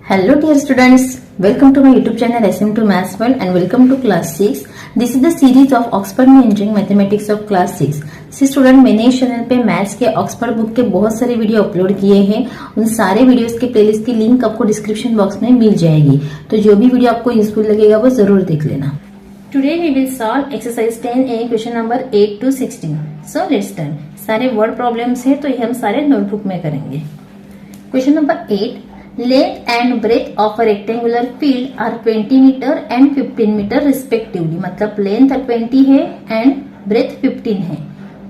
Hello dear students, welcome to my YouTube channel SM2 Maths World and welcome to class 6. This is the series of Oxford में Engineering Mathematics of class 6. Student मैंने इस channel पे maths के Oxford book के बहुत सारे video upload किए हैं। उन सारे वीडियोस के प्लेलिस्ट की लिंक आपको डिस्क्रिप्शन बॉक्स में मिल जाएगी, तो जो भी वीडियो आपको यूजफुल लगेगा वो जरूर देख लेना। Today we will solve exercise 10A question number 8 to 16। So let's start. सारे वर्ड प्रॉब्लम्स है तो ये हम सारे नोटबुक में करेंगे। Question number 8, length and breadth of a rectangular field are 20 metre and 15 metre respectively. मतलब लेंथ 20 है एंड ब्रेथ 15 है।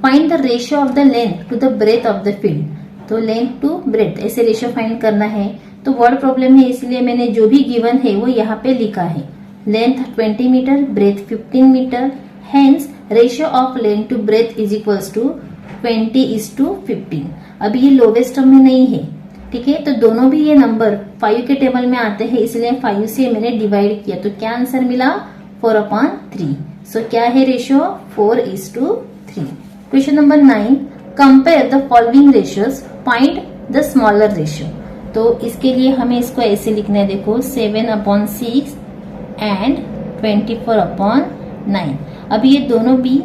Find the ratio of the length to the breadth of the field. तो लेंथ टू ब्रेथ ऐसे ratio find करना है। तो word problem है इसलिए मैंने जो भी गिवन है वो यहाँ पे लिखा है। Length 20 metre, breadth 15 metre, hence ratio of length to breadth is equals to 20:15। अभी ये लोवेस्ट टर्म में नहीं है, ठीक है, तो दोनों भी ये नंबर 5 के टेबल में आते हैं, इसलिए 5 से मैंने डिवाइड किया तो क्या आंसर मिला 4/3। सो क्या है ratio 4:3। Question number 9, compare the following ratios, find the smaller ratio. तो इसके लिए हमें इसको ऐसे लिखना है, देखो 7/6 एंड 24/9। अब ये दोनों भी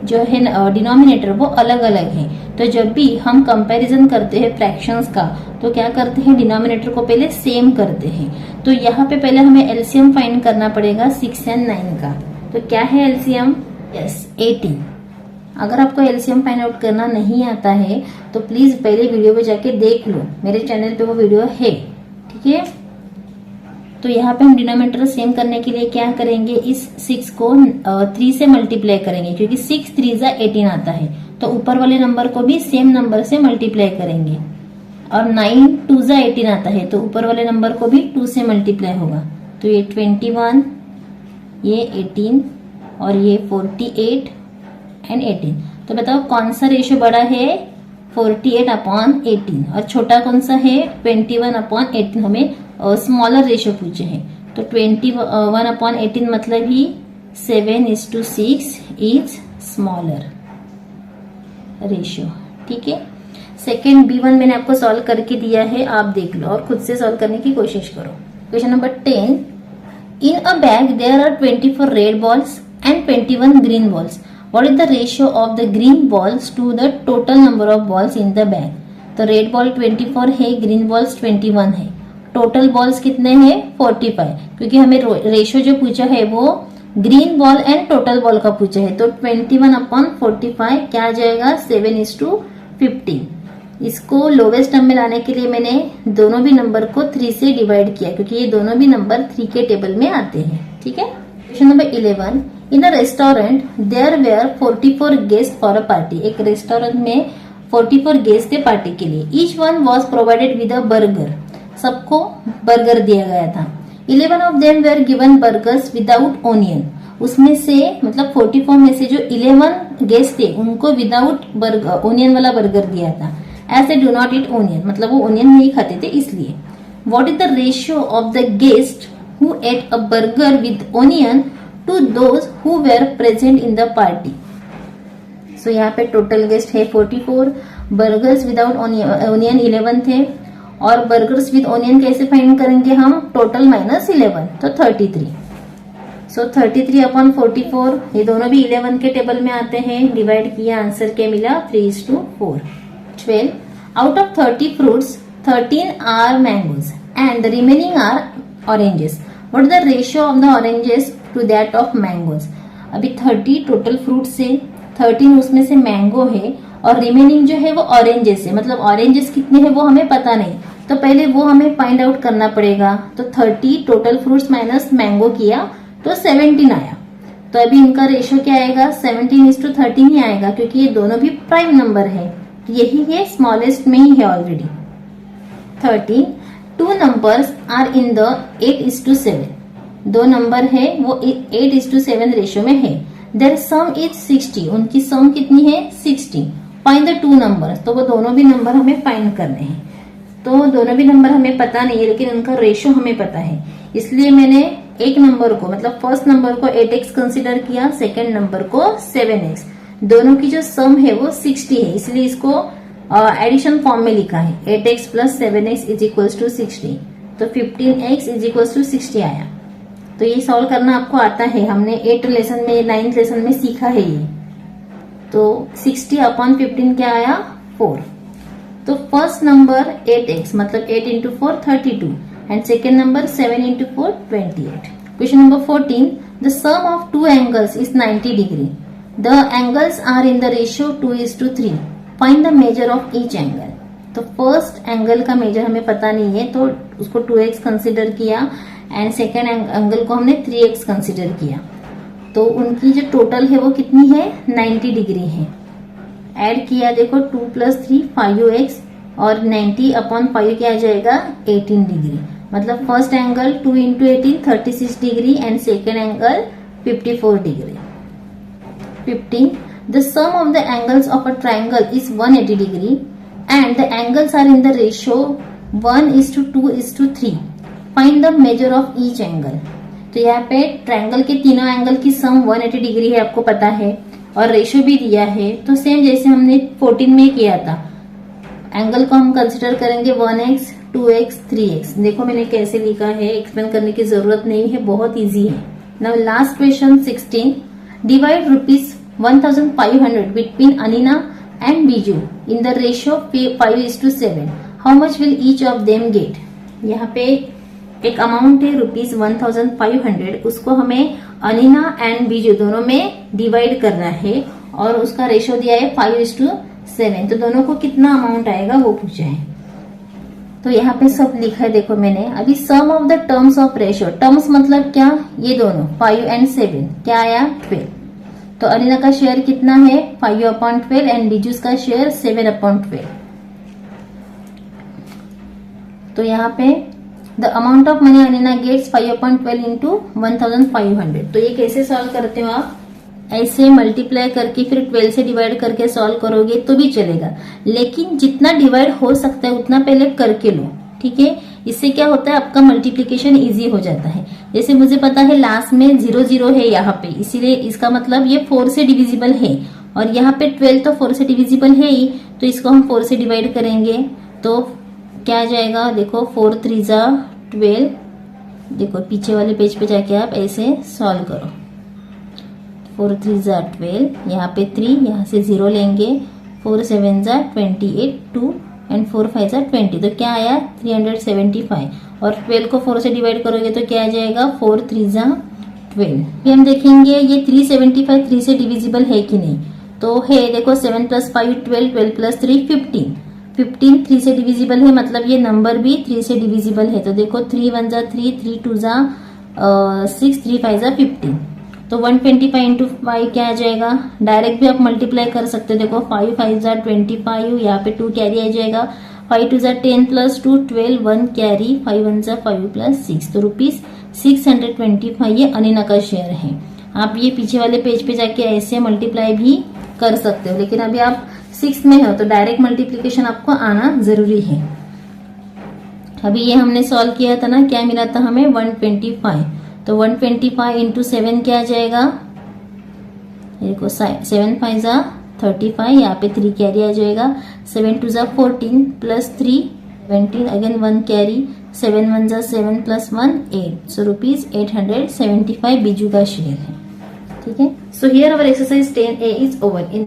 जो है डिनोमिनेटर वो अलग अलग है, तो जब भी हम कंपैरिजन करते हैं फ्रैक्शंस का तो क्या करते हैं, डिनोमिनेटर को पहले सेम करते हैं। तो यहाँ पे पहले हमें एलसीएम फाइंड करना पड़ेगा 6 और 9 का। तो क्या है एलसीएम? यस 18। अगर आपको एलसीएम फाइंड आउट करना नहीं आता है तो प्लीज पहले वीडियो पे जाके देख लो, मेरे चैनल पे वो वीडियो है, ठीक है। तो यहाँ पे हम डिनोमिनेटर सेम करने के लिए क्या करेंगे, इस 6 को 3 से मल्टीप्लाई करेंगे, क्योंकि 6 3 जा 18 आता है। तो ऊपर वाले नंबर को भी सेम नंबर से मल्टीप्लाई करेंगे। और 9 2 जा 18 आता है, तो ऊपर वाले नंबर को भी 2 से मल्टीप्लाई होगा। तो ये 21, ये 18 और ये 48 एंड 18। तो बताओ कौन सा रेशियो बड़ा है, 48/18, और छोटा कौन सा है 21/18। हमें स्मॉलर रेशियो पूछे हैं, तो 21/18 मतलब ही 7:6 इज स्मॉलर रेशियो, ठीक है। सेकेंड B1 मैंने आपको सॉल्व करके दिया है, आप देख लो और खुद से सॉल्व करने की कोशिश करो। Question number 10, in a bag there are 24 red balls and 21 green balls. What is the ratio of the green balls to the total number of balls in the bag. तो रेड बॉल 24 है, green balls 21 है, total balls कितने हैं 45, क्योंकि हमें ratio जो पूछा है वो green ball and total ball का पूछा है। तो 21/45 क्या आ जाएगा 7:15। इसको लोवेस्ट टर्म में लाने के लिए मैंने दोनों भी नंबर को 3 से डिवाइड किया, क्योंकि ये दोनों भी नंबर 3 के टेबल में आते हैं, ठीक है। Question number 11, in a restaurant there were 44 guest for a party. एक रेस्टोरेंट में 44 गेस्ट थे पार्टी के लिए। Each one was provided with a burger. सबको बर्गर दिया गया था। 11 of them were given burgers without onion. उसमें से मतलब 44 में से जो 11 गेस्ट थे उनको विदाउट ओनियन वाला बर्गर दिया था। As a do not eat onion, मतलब वो ओनियन नहीं खाते थे इसलिए। What is the ratio of the guest who ate a burger with onion to those who were present in the party. So यहाँ पे टोटल गेस्ट है 44, burgers without onion 11 थे, और बर्गर्स विद ओनियन कैसे फाइंड करेंगे हम, total minus 11, तो 33। सो 33/44, ये दोनों भी 11 के टेबल में आते हैं। डिवाइड किया, आंसर क्या मिला 3:4। 12, out of 30 fruits 13 are mangoes and the remaining are oranges. What is the ratio of the oranges to that of mangoes. अभी 30 टोटल फ्रूट से 13 उसमें से मैंगो है और रिमेनिंग जो है वो ऑरेंजेस है। मतलब ऑरेंजेस कितने हैं वो हमें पता नहीं, तो पहले वो हमें फाइंड आउट करना पड़ेगा। तो 30 टोटल फ्रूट्स माइनस मैंगो किया तो 17 आया। तो अभी इनका रेशियो क्या आएगा 17:13 ही आएगा, क्योंकि ये दोनों भी प्राइम नंबर है। यही है स्मॉलेस्ट में ही है already. 13, 2 numbers are in the 8:7। 2 number है वो 8:7 रेशियो में है। Their sum is 60। उनकी सम कितनी है 60। Find the 2 numbers. तो वो दोनों भी नंबर हमें फाइंड करने हैं। तो दोनों भी नंबर हमें पता नहीं है, लेकिन उनका रेशियो हमें पता है, इसलिए मैंने एक नंबर को मतलब फर्स्ट नंबर को 8x कंसिडर किया, सेकेंड नंबर को 7x। दोनों की जो सम है वो 60 है, इसलिए इसको एडिशन फॉर्म में लिखा है 8x + 7x = 60। तो 15x इज इक्वल टू 60 आया। तो ये सॉल्व करना आपको आता है, हमने 8th लेसन में 9th लेसन में सीखा है ये। तो 60 अपॉन 15 क्या आया 4। तो फर्स्ट नंबर 8x मतलब 8 into 4 32 and second number 7 into 4 28। Question number 14, the sum of two angles is 90 degree. The angles are in the ratio 2:3। Find the measure of each angle. तो फर्स्ट एंगल का measure हमें पता नहीं है तो उसको 2x consider किया and second angle को हमने 3x कंसिडर किया। तो उनकी जो टोटल है वो कितनी है 90 डिग्री है। ऐड किया देखो 2 + 3 5x और 90 अपॉन 5 क्या आ जाएगा 18 डिग्री। मतलब first angle 2 into 18 36 degree and second angle 54 degree. 15, the sum of the angles of a triangle is 180 degree and the angles are in the ratio 1:2:3. Find the measure of each angle. तो यहाँ पे triangle के तीनों angle की सम 180 degree है, आपको पता है, और रेशियो भी दिया है। तो सेम जैसे हमने 14 में किया था, एंगल को हम कंसिडर करेंगे 1x 2x 3x। देखो मैंने कैसे लिखा है, एक्सप्लेन करने की जरूरत नहीं है, बहुत इजी है। Now last question 16, divide ₹1,500 between Anina and Biju in the ratio 5:7. How much will each of them get? यहाँ पे एक अमाउंट है ₹1,500, उसको हमें अनिना एंड बीजू दोनों में डिवाइड करना है और उसका रेशियो दिया है 5:7। तो दोनों को कितना अमाउंट आएगा वो पूछा है। तो यहाँ पे सब लिखा है देखो मैंने। अभी sum of the terms of ratio, terms मतलब क्या, ये दोनों 5 और 7 क्या आया 12। तो अनिना का शेयर कितना है 5/12 एंड बीजूस का शेयर 7/12। तो यहाँ पे द अमाउंट ऑफ मनी अनिना गेट्स 5/12 इंटू 1,500। तो ये कैसे सॉल्व करते हो आप, ऐसे मल्टीप्लाई करके फिर 12 से डिवाइड करके सॉल्व करोगे तो भी चलेगा, लेकिन जितना डिवाइड हो सकता है उतना पहले करके लो, ठीक है। इससे क्या होता है आपका मल्टीप्लिकेशन इजी हो जाता है। जैसे मुझे पता है लास्ट में 0 0 है यहाँ पे, इसीलिए इसका मतलब ये 4 से डिविजिबल है, और यहाँ पे 12 तो 4 से डिविजिबल है ही, तो इसको हम 4 से डिवाइड करेंगे तो क्या आ जाएगा, देखो 4 3 जा 12। देखो पीछे वाले पेज पे जाके आप ऐसे सॉल्व करो। 4 3 जा 12, यहाँ पे 3, यहाँ से 0 लेंगे, 4 7 जा 28 2 एंड 4 5 जा 20। तो क्या आया 375, और 12 को 4 से डिवाइड करोगे तो क्या आ जाएगा 4 3 जा 12। फिर हम देखेंगे ये 375 3 से डिविजिबल है कि नहीं, तो है देखो 7 + 5 12, 12 + 3 15, 15 3 से डिविजिबल है, मतलब ये नंबर भी 3 से डिविजिबल है। तो देखो 3 1 जा 3, 3 2 जा 6, 3 5 जा 15। तो 125 इंटू 5 क्या आ जाएगा, डायरेक्ट भी आप मल्टीप्लाई कर सकते हो। देखो 5 5 जा 25, यहाँ पे 2 कैरी आ जाएगा, 5 2 जा 10 + 2 12, 1 कैरी, 5 1 जा 5 + 6। तो ₹625 ये अनिना का शेयर है। आप ये पीछे वाले पेज पे जाके ऐसे मल्टीप्लाई भी कर सकते हो, लेकिन अभी आप 6 में हो तो डायरेक्ट मल्टीप्लीकेशन आपको आना जरूरी है। अभी ये हमने सॉल्व किया था ना, क्या मिला था हमें 125। तो 125 इंटू 7 क्या आ जाएगा, देखो 7 5 जा 35, यहाँ पे 3 कैरी आ जाएगा, 7 2 जा 14 + 3 17, अगेन 1 कैरी, 7 1 जा 7 + 1 8। सो ₹875 बीजू का शेयर है, ठीक है। So here our exercise 10A is over.